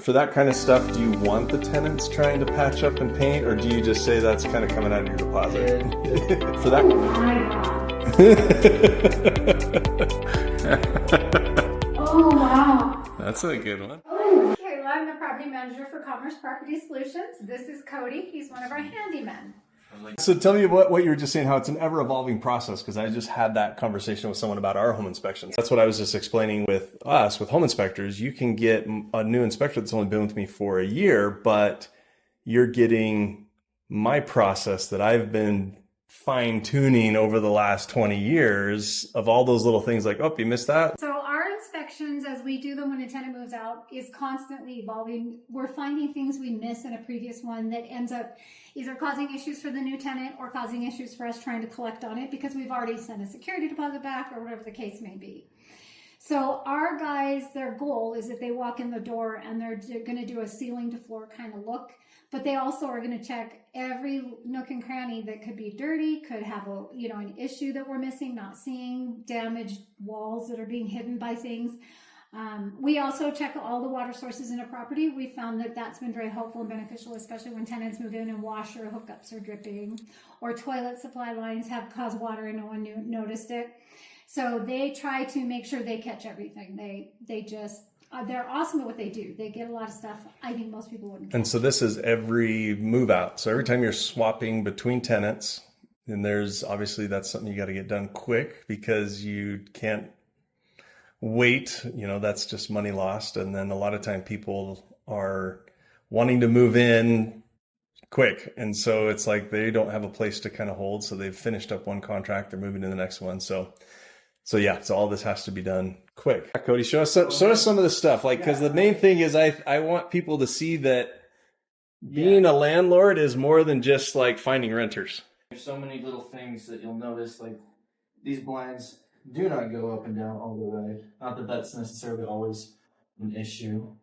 For that kind of stuff, do you want the tenants trying to patch up and paint, or do you just say that's kind of coming out of your deposit? For that. Oh, wow. That's a good one. Okay, well, I'm the property manager for Commerce Property Solutions. This is Cody. He's one of our handymen. So tell me what you were just saying, how it's an ever-evolving process, because I just had that conversation with someone about our home inspections. That's what I was just explaining with us, with home inspectors. You can get a new inspector that's only been with me for a year, but you're getting my process that I've been fine-tuning over the last 20 years of all those little things like, oh, you missed that. So our inspections, as we do them when a tenant moves out, is constantly evolving. We're finding things we missed in a previous one that ends up either causing issues for the new tenant or causing issues for us trying to collect on it because we've already sent a security deposit back or whatever the case may be. So our guys, their goal is that they walk in the door and they're going to do a ceiling to floor kind of look, but they also are going to check every nook and cranny that could be dirty, could have a, an issue that we're missing, not seeing, damaged walls that are being hidden by things. We also check all the water sources in a property. We found that that's been very helpful and beneficial, especially when tenants move in and washer hookups are dripping or toilet supply lines have caused water and no one noticed it. So they try to make sure they catch everything. They're awesome at what they do. They get a lot of stuff I think most people wouldn't. And so this is every move out. So every time you're swapping between tenants, and there's obviously that's something you got to get done quick because you can't wait, that's just money lost. And then a lot of time people are wanting to move in quick. And so it's like they don't have a place to kind of hold. So they've finished up one contract, they're moving to the next one. So all this has to be done quick. Cody, show us some of the stuff, because the main thing is I want people to see that being a landlord is more than just like finding renters. There's so many little things that you'll notice, like these blinds do not go up and down all the way. Not that that's necessarily always an issue,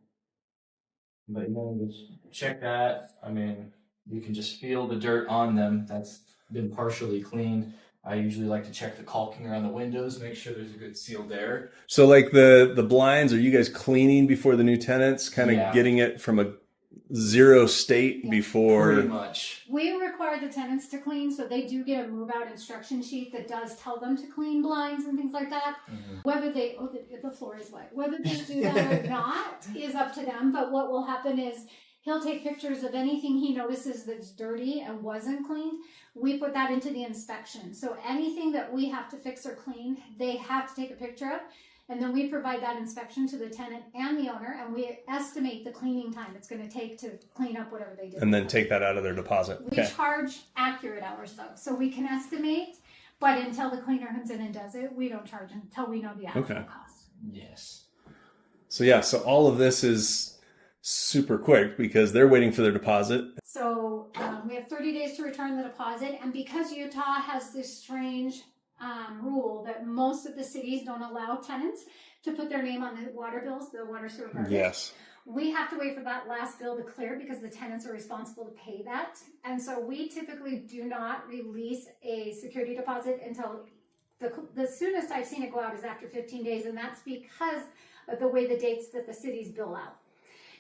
but just check that. I mean, you can just feel the dirt on them. That's been partially cleaned. I usually like to check the caulking around the windows, make sure there's a good seal there. So like the blinds, are you guys cleaning before the new tenants, kind of getting it from a zero state before? Pretty much. We require the tenants to clean, so they do get a move out instruction sheet that does tell them to clean blinds and things like that. Mm-hmm. Whether they, the floor is wet. Whether they do that or not is up to them, but what will happen is he'll take pictures of anything he notices that's dirty and wasn't cleaned. We put that into the inspection. So anything that we have to fix or clean, they have to take a picture of. And then we provide that inspection to the tenant and the owner, and we estimate the cleaning time it's going to take to clean up whatever they did. And then take that out of their deposit. We charge accurate hours, though. So we can estimate, but until the cleaner comes in and does it, we don't charge until we know the actual cost. Yes. So all of this is super quick because they're waiting for their deposit. So we have 30 days to return the deposit, and because Utah has this strange rule that most of the cities don't allow tenants to put their name on the water bills, the water sewer garbage. Yes. We have to wait for that last bill to clear because the tenants are responsible to pay that. And so we typically do not release a security deposit until the soonest I've seen it go out is after 15 days, and that's because of the way the dates that the cities bill out.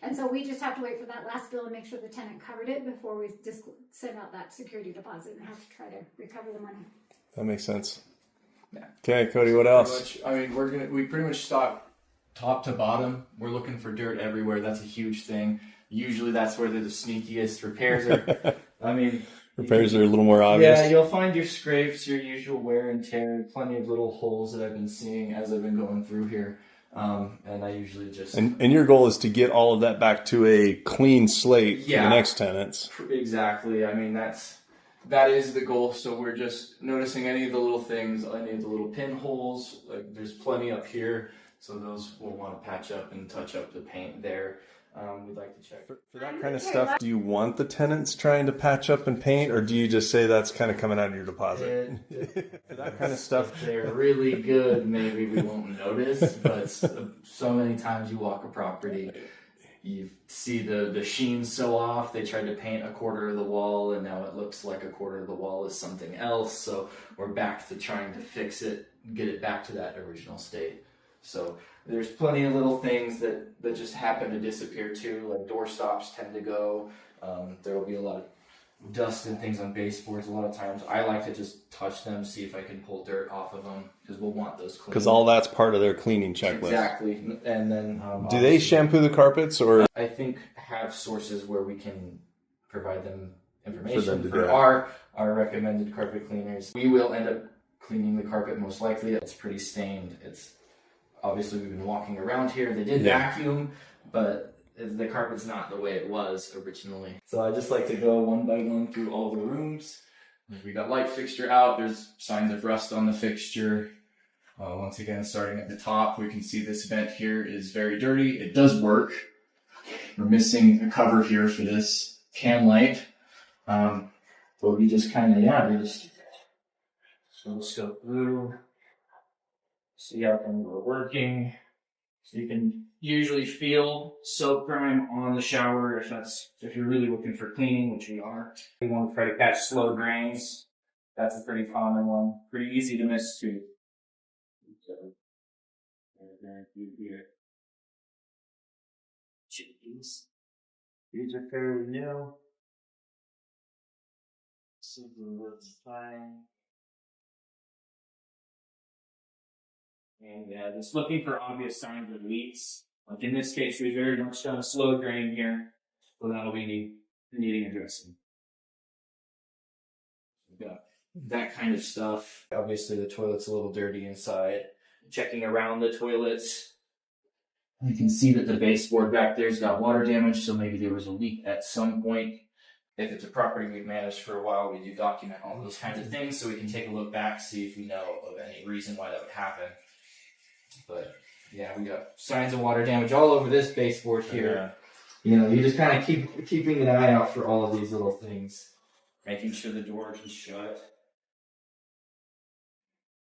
And so we just have to wait for that last bill and make sure the tenant covered it before we just send out that security deposit and have to try to recover the money. That makes sense. Yeah. Okay, Cody, what else? I mean, we pretty much stop top to bottom. We're looking for dirt everywhere. That's a huge thing. Usually that's where they're the sneakiest. Repairs are, repairs are a little more obvious. Yeah, you'll find your scrapes, your usual wear and tear, plenty of little holes that I've been seeing as I've been going through here. And I usually just... And your goal is to get all of that back to a clean slate for the next tenants. Exactly. I mean, that is the goal. So we're just noticing any of the little things, any of the little pinholes. Like there's plenty up here, so those we'll want to patch up and touch up the paint there. We'd like to check. For that kind of stuff, do you want the tenants trying to patch up and paint, or do you just say that's kind of coming out of your deposit? For that kind of stuff, if they're really good, maybe we won't notice, but so many times you walk a property, you see the sheen so off, they tried to paint a quarter of the wall and now it looks like a quarter of the wall is something else. So we're back to trying to fix it, get it back to that original state. So there's plenty of little things that just happen to disappear too, like door stops tend to go. There will be a lot of dust and things on baseboards. A lot of times I like to just touch them, see if I can pull dirt off of them, because we'll want those clean. Because all that's part of their cleaning checklist. Exactly. And then do they shampoo the carpets, or I think have sources where we can provide them information For them to for do it. our recommended carpet cleaners. We will end up cleaning the carpet most likely. It's pretty stained. It's obviously we've been walking around here. They did vacuum, but the carpet's not the way it was originally. So I just like to go one by one through all the rooms. We got light fixture out. There's signs of rust on the fixture. Once again, starting at the top, we can see this vent here is very dirty. It does work. We're missing a cover here for this can light. But we just kind of, so let's go through, see how things are working. So you can usually feel soap grime on the shower if you're really looking for cleaning, which we are. We want to try to catch slow drains. That's a pretty common one. Pretty easy to miss too. These are fairly new. Super looks fine. And just looking for obvious signs of leaks. Like in this case, we very much done a slow drain here, so that'll be needing addressing. We've got that kind of stuff. Obviously, the toilet's a little dirty inside. Checking around the toilets, you can see that the baseboard back there's got water damage, so maybe there was a leak at some point. If it's a property we've managed for a while, we do document all those kinds of things so we can take a look back, see if we know of any reason why that would happen. But yeah, we got signs of water damage all over this baseboard here. You just kind of keeping an eye out for all of these little things. Making sure the door is shut.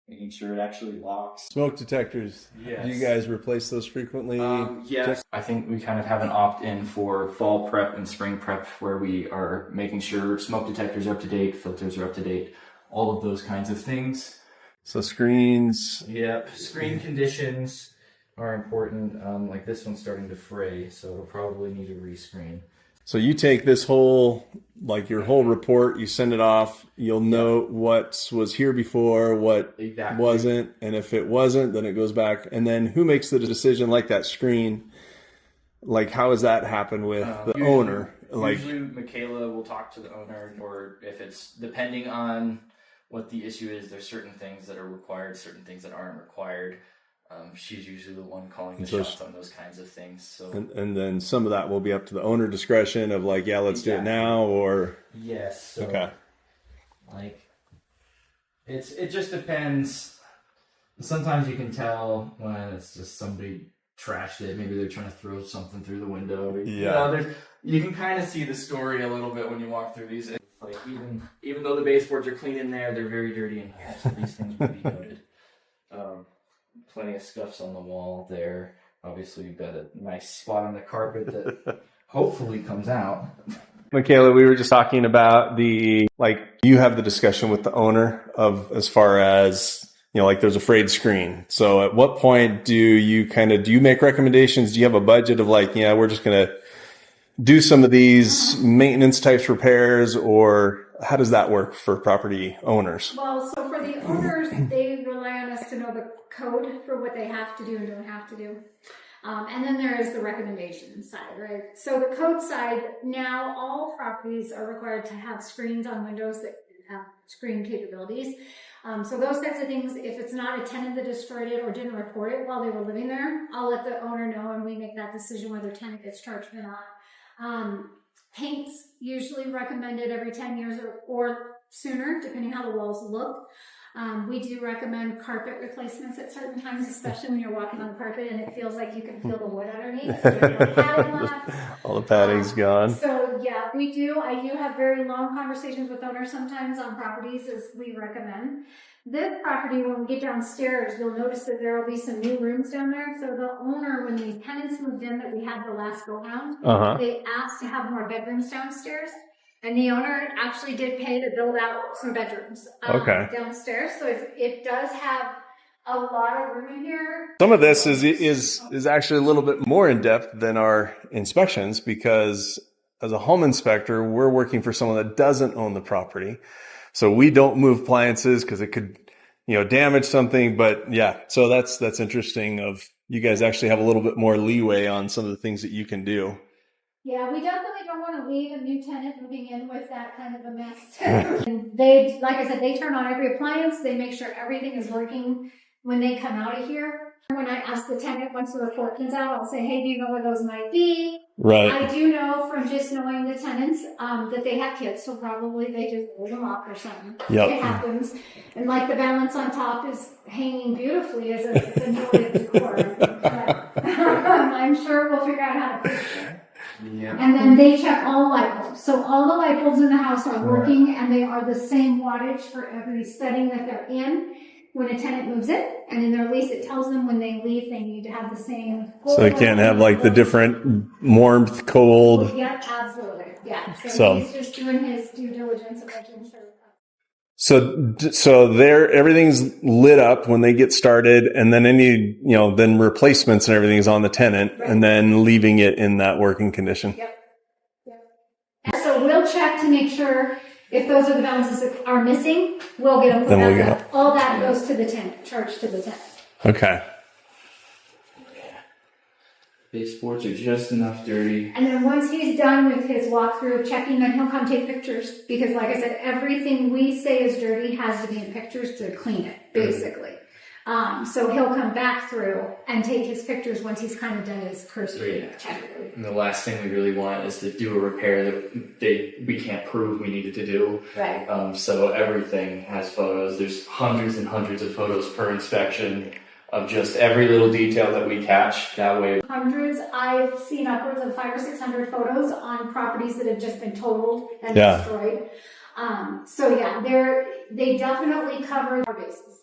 Making sure it actually locks. smoke detectors? Yes. Do you guys replace those frequently? Yes. I think we kind of have an opt-in for fall prep and spring prep where we are making sure smoke detectors are up to date, filters are up to date, all of those kinds of things. So screens. Yep. Screen conditions are important. Like this one's starting to fray, so it'll probably need a rescreen. So you take this whole, like your whole report, you send it off, you'll note what was here before, what wasn't, and if it wasn't, then it goes back. And then who makes the decision, like that screen? Like, how does that happen with the owner? Usually Michaela will talk to the owner, or if it's depending on what the issue is, there's certain things that are required, certain things that aren't required. She's usually the one calling the shots on those kinds of things. So and then some of that will be up to the owner discretion of like, yeah, let's do it now, or yes. So, okay. Like it just depends. Sometimes you can tell when it's just somebody trashed it. Maybe they're trying to throw something through the window. Yeah. You can kind of see the story a little bit when you walk through these. Like even though the baseboards are clean in there, they're very dirty in here. So these things will be noted. Plenty of scuffs on the wall there. Obviously, you've got a nice spot on the carpet that hopefully comes out. Michaela, we were just talking about you have the discussion with the owner of as far as, like there's a frayed screen. So at what point do you make recommendations? Do you have a budget of we're just going to do some of these maintenance types repairs, or how does that work for property owners? Well, so for the owners, they rely on us to know the code for what they have to do and don't have to do. And then there is the recommendation side, right? So the code side, now all properties are required to have screens on windows that have screen capabilities. So those types of things, if it's not a tenant that destroyed it or didn't report it while they were living there, I'll let the owner know and we make that decision whether tenant gets charged or not. Paint's usually recommended every 10 years or sooner, depending how the walls look. We do recommend carpet replacements at certain times, especially when you're walking on the carpet and it feels like you can feel the wood underneath. All the padding's gone. So yeah, we do. I do have very long conversations with owners sometimes on properties as we recommend. This property, when we get downstairs, you'll notice that there will be some new rooms down there. So the owner, when the tenants moved in that we had the last go round, they asked to have more bedrooms downstairs. And the owner actually did pay to build out some bedrooms downstairs. So it does have a lot of room in here. Some of this is actually a little bit more in depth than our inspections, because as a home inspector, we're working for someone that doesn't own the property. So we don't move appliances because it could, damage something. But yeah, so that's interesting of you guys actually have a little bit more leeway on some of the things that you can do. Yeah, we definitely don't want to leave a new tenant moving in with that kind of a mess. And they, like I said, they turn on every appliance. They make sure everything is working when they come out of here. When I ask the tenant, once the report comes out, I'll say, hey, do you know where those might be? Right. I do know from just knowing the tenants that they have kids, so probably they just roll them up or something. Yep. It happens. And like the valance on top is hanging beautifully as a new decor. But I'm sure we'll figure out how to fix it. Yeah. And then they check all light bulbs. So all the light bulbs in the house are working, and they are the same wattage for every setting that they're in. When a tenant moves in, and in their lease, it tells them when they leave, they need to have the same. So they can't have like the different warmth, cold. Yeah, absolutely. Yeah. So he's just doing his due diligence of making sure. So everything's lit up when they get started, and then then replacements and everything is on the tenant, Right. and then leaving it in that working condition. Yep. And so we'll check to make sure if those are the balances that are missing, we'll get them put Then we'll back get up. All that goes to the tenant, charged to the tenant. Okay. Baseboards are just enough dirty. And then once he's done with his walkthrough of checking, then he'll come take pictures. Because like I said, everything we say is dirty has to be in pictures to clean it, basically. So he'll come back through and take his pictures once he's kind of done his cursory check. And the last thing we really want is to do a repair that we can't prove we needed to do. Right. So everything has photos. There's hundreds and hundreds of photos per inspection of just every little detail that we catch. That way. Hundreds. I've seen upwards of 500 or 600 photos on properties that have just been totaled and destroyed. So yeah, they definitely cover our bases.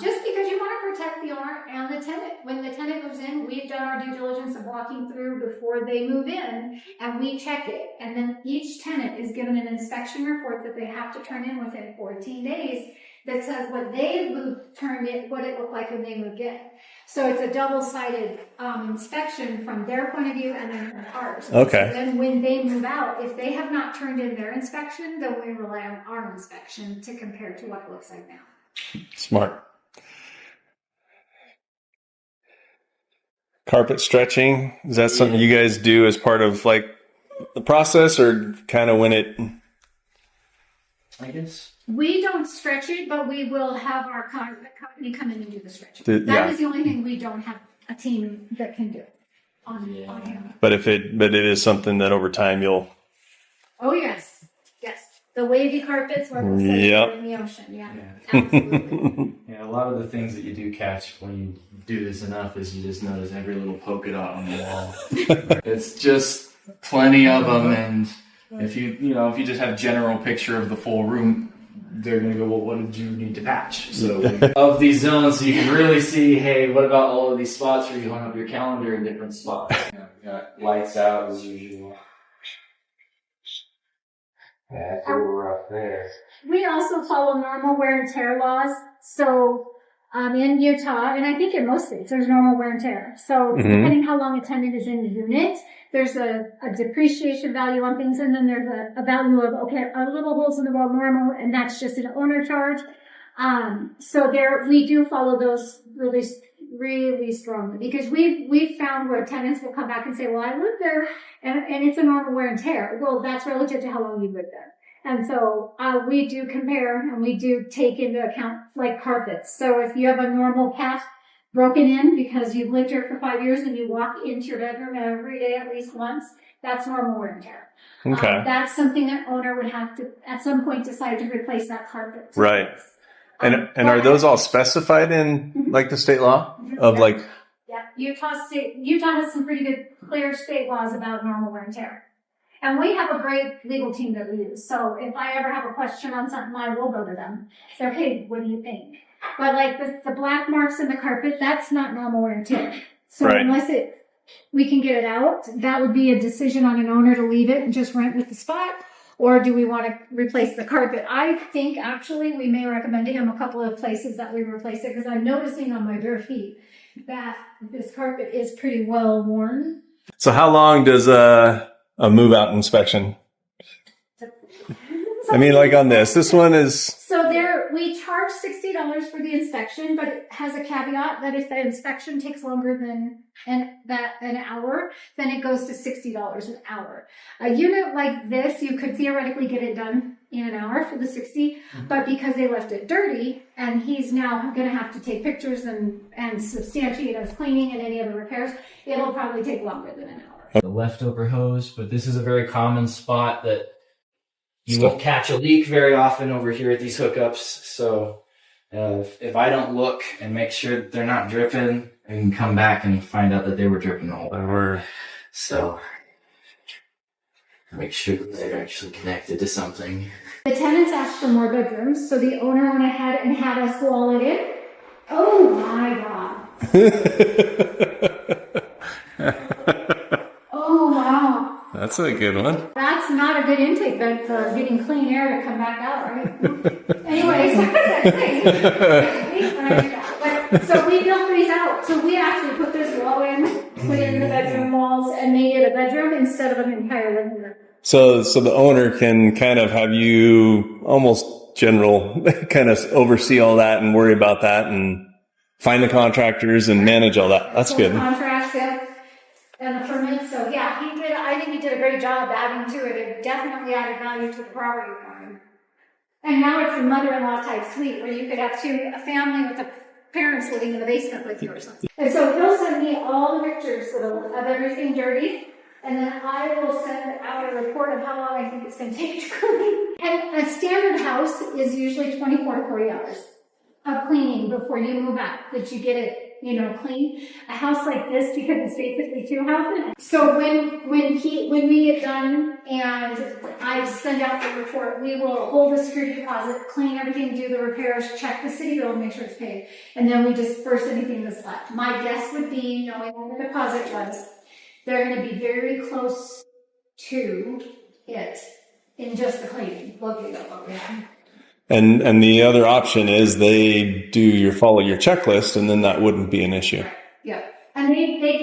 Just because you want to protect the owner and the tenant. When the tenant moves in, we've done our due diligence of walking through before they move in, and we check it. And then each tenant is given an inspection report that they have to turn in within 14 days that says what they turned in, what it looked like when they moved in. So it's a double-sided inspection from their point of view and then from ours. Okay. So then when they move out, if they have not turned in their inspection, then we rely on our inspection to compare to what it looks like now. Smart. Carpet stretching, is that something you guys do as part of like the process, or kind of when it? I guess. We don't stretch it, but we will have our company come in and do the stretching. Yeah. That is the only thing we don't have a team that can do on him. But it is something that over time you'll. Oh yes, yes. The wavy carpets where the Yep. in the ocean. Yeah. Absolutely. Yeah, a lot of the things that you do catch when you do this enough is you just notice every little polka dot on the wall. It's just plenty of them, and if you just have a general picture of the full room, they're gonna go, well, what did you need to patch? So of these zones, you can really see, hey, what about all of these spots where you hung up your calendar in different spots? We got lights out as usual. Yeah, it's a little rough there. We also follow normal wear and tear laws. So in Utah, and I think in most states, there's normal wear and tear. So depending how long a tenant is in the unit, there's a depreciation value on things, and then there's a value of, okay, our little holes in the wall normal, and that's just an owner charge. So we do follow those really, really strongly, because we've found where tenants will come back and say, well, I live there and it's a normal wear and tear. Well, that's relative to how long you lived there. And so we do compare, and we do take into account like carpets. So if you have a normal path broken in because you've lived here for 5 years and you walk into your bedroom every day at least once, that's normal wear and tear. Okay. That's something that owner would have to at some point decide to replace that carpet. Right. And are those all specified in like the state law of like? Yeah, Utah has some pretty good clear state laws about normal wear and tear. And we have a great legal team that we use. So if I ever have a question on something, I will go to them. Say, okay, what do you think? But like the black marks in the carpet, that's not normal wear and tear. So unless we can get it out, that would be a decision on an owner to leave it and just rent with the spot. Or do we want to replace the carpet? I think actually we may recommend to him a couple of places that we replace it, because I'm noticing on my bare feet that this carpet is pretty well worn. So how long does a move out inspection? I mean, like on this one is... So we charge $60 for the inspection, but it has a caveat that if the inspection takes longer than an hour, then it goes to $60 an hour. A unit like this, you could theoretically get it done in an hour for the 60, but because they left it dirty, and he's now going to have to take pictures and substantiate us cleaning and any other repairs, it'll probably take longer than an hour. The leftover hose, but this is a very common spot that you will catch a leak very often over here at these hookups. So if I don't look and make sure that they're not dripping, I can come back and find out that they were dripping the whole time. So make sure that they're actually connected to something. The tenants asked for more bedrooms, so the owner went ahead and had us wall it in. Oh my God. Oh wow. That's a good one. That's not a good intake bed for getting clean air to come back out, right? Anyways, so we built these out. So we actually put this wall in, put in the bedroom walls, and made it a bedroom instead of an entire living room. So the owner can kind of have you almost general kind of oversee all that and worry about that and find the contractors and manage all that. That's good. Contracts, yeah, and the permits. So yeah, he did. I think he did a great job adding to it. It definitely added value to the property for him. And now it's a mother-in-law type suite where you could have a family with the parents living in the basement with you or something. And so he'll send me all the pictures of everything dirty. And then I will send out a report of how long I think it's going to take to clean. And a standard house is usually 24 to 40 hours of cleaning before you move out, that you get it, clean. A house like this, because it's basically two houses. So when we get done and I send out the report, we will hold the security deposit, clean everything, do the repairs, check the city bill, make sure it's paid, and then we disperse anything that's left. My guess would be, knowing what the deposit was, they're going to be very close to it in just the cleaning. And the other option is they follow your checklist, and then that wouldn't be an issue. Right. Yeah, and they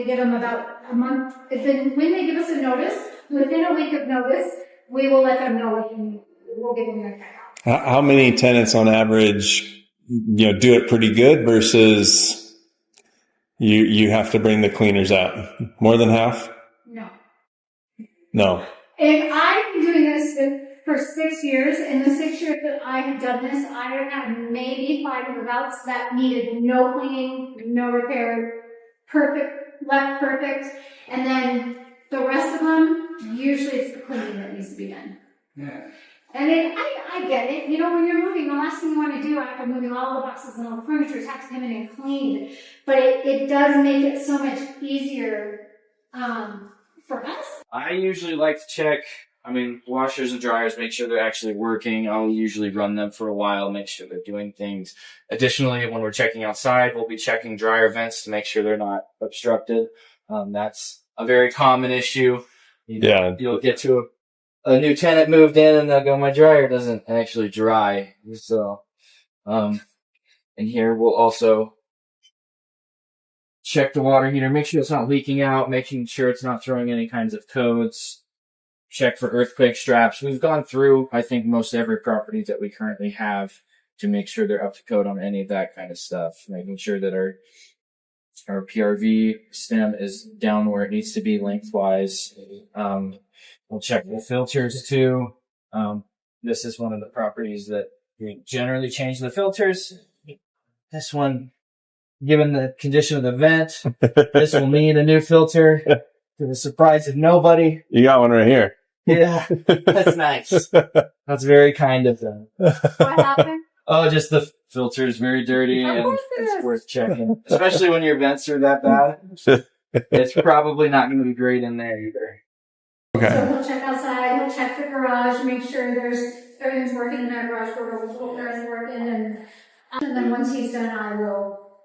get them about a month. When they give us a notice, within a week of notice, we will let them know, and we'll give them their check out. How many tenants on average, do it pretty good versus you have to bring the cleaners out? More than half? No. And I've been doing this for 6 years. In the 6 years that I have done this, I have had maybe 5 move-outs that needed no cleaning, no repair, left perfect. And then the rest of them, usually it's the cleaning that needs to be done. Yeah. And I get it. When you're moving, the last thing you want to do after moving all the boxes and all the furniture is have to come in and clean it. But it does make it so much easier for us. I usually like to check, washers and dryers, make sure they're actually working. I'll usually run them for a while, make sure they're doing things. Additionally, when we're checking outside, we'll be checking dryer vents to make sure they're not obstructed. That's a very common issue. You'll get to a new tenant moved in and they'll go, my dryer doesn't actually dry. So, and here we'll also check the water heater, make sure it's not leaking out, making sure it's not throwing any kinds of codes, check for earthquake straps. We've gone through, I think, most every property that we currently have to make sure they're up to code on any of that kind of stuff, making sure that our PRV stem is down where it needs to be lengthwise. We'll check the filters too. This is one of the properties that we generally change the filters. This one, given the condition of the vent, this will need a new filter to the surprise of nobody. You got one right here. Yeah, that's nice. That's very kind of them. What happened? Oh, just the filter is very dirty and it's worth checking. Especially when your vents are that bad. It's probably not going to be great in there either. Okay. So he'll check outside, he'll check the garage, make sure everything's working in that garage door, everything's working, and then once he's done, I will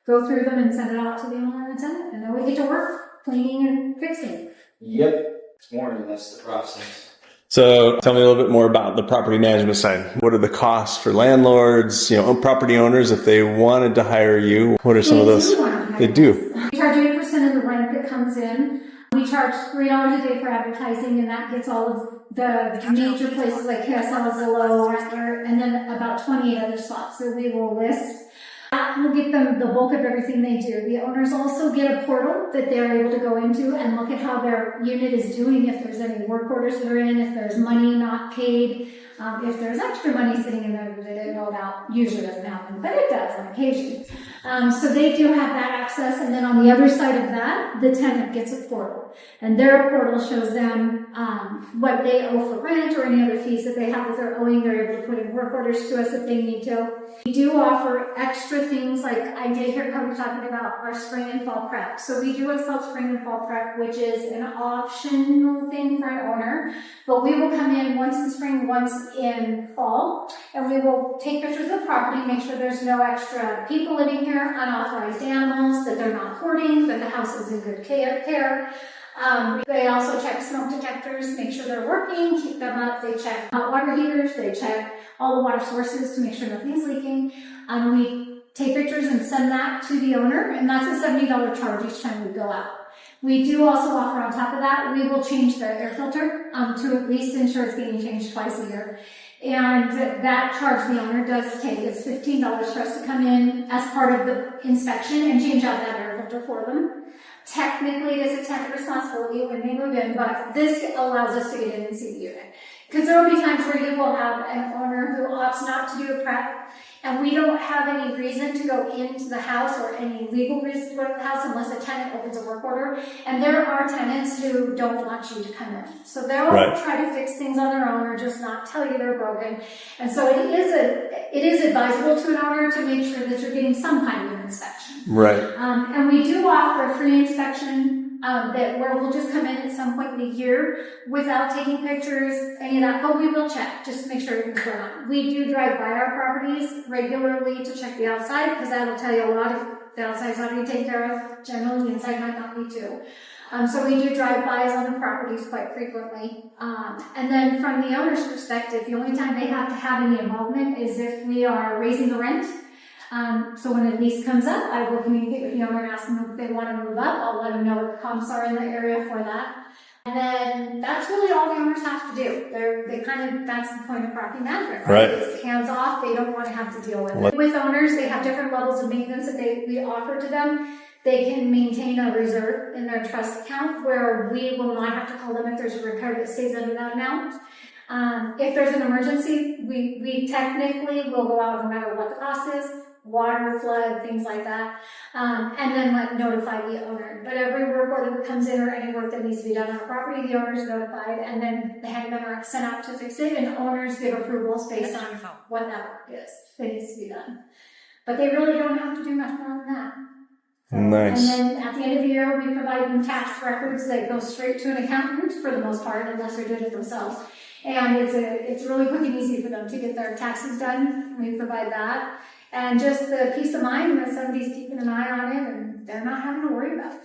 go through them and send it out to the owner and the tenant, and then we get to work cleaning and fixing. Yep. It's more or less the process. So tell me a little bit more about the property management side. What are the costs for landlords, property owners, if they wanted to hire you? What are some of those? They do. We charge 8% of the rent that comes in. We charge $3 a day for advertising, and that gets all of the major places like KSL, Zillow, Rentler, and then about 28 other spots that we will list. We'll get them the bulk of everything they do. The owners also get a portal that they're able to go into and look at how their unit is doing, if there's any work orders that are in, if there's money not paid, if there's extra money sitting in there that they didn't know about. Usually doesn't happen, but it does on occasion. So they do have that access, and then on the other side of that, the tenant gets a portal. And their portal shows them what they owe for rent or any other fees that they have that they're owing. They're able to put in work orders to us if they need to. We do offer extra things, like I did hear Cody talking about our spring and fall prep. So we do what's called spring and fall prep, which is an optional thing for an owner. But we will come in once in spring, once in fall, and we will take pictures of the property, make sure there's no extra people living here, unauthorized animals, that they're not hoarding, that the house is in good care. They also check smoke detectors, make sure they're working, keep them up. They check hot water heaters, they check all the water sources to make sure nothing's leaking. We take pictures and send that to the owner, and that's a $70 charge each time we go out. We do also offer, on top of that, we will change the air filter to at least ensure it's getting changed twice a year. And that charge the owner does take. It's $15 for us to come in as part of the inspection and change out that air filter for them. Technically, it is a tenant responsibility when they move in, but this allows us to get in and see the unit. Because there will be times where you will have an owner who opts not to do a prep, and we don't have any reason to go into the house or any legal reason to go to the house unless a tenant opens a work order. And there are tenants who don't want you to come in. So they'll try to fix things on their own or just not tell you they're broken. And so it is advisable to an owner to make sure that you're getting some kind of an inspection. Right. And we do offer a free inspection where we'll just come in at some point in the year without taking pictures, any of that, but we will check just to make sure everything's going on. We do drive by our properties regularly to check the outside, because that'll tell you a lot if the outside's not being taken care of. Generally, the inside might not be too. So we do drive-bys on the properties quite frequently. And then from the owner's perspective, the only time they have to have any involvement is if we are raising the rent. So when a lease comes up, I will communicate with the owner and ask them if they want to move up. I'll let them know what the comps are in the area for that. And then that's really all the owners have to do. That's the point of property management, right? It's hands off. They don't want to have to deal with it. With owners, they have different levels of maintenance that we offer to them. They can maintain a reserve in their trust account where we will not have to call them if there's a repair that stays under that amount. If there's an emergency, we technically will go out no matter what the cost is. Water, flood, things like that, and then notify the owner. But every work order that comes in or any work that needs to be done on a property, the owner is notified, and then the handymen are sent out to fix it, and owners give approvals based on what that work is that needs to be done. But they really don't have to do much more than that. Nice. And then at the end of the year, we provide them tax records that go straight to an accountant for the most part, unless they're doing it themselves. And it's really quick and easy for them to get their taxes done. We provide that. And just the peace of mind that somebody's keeping an eye on it and they're not having to worry about it.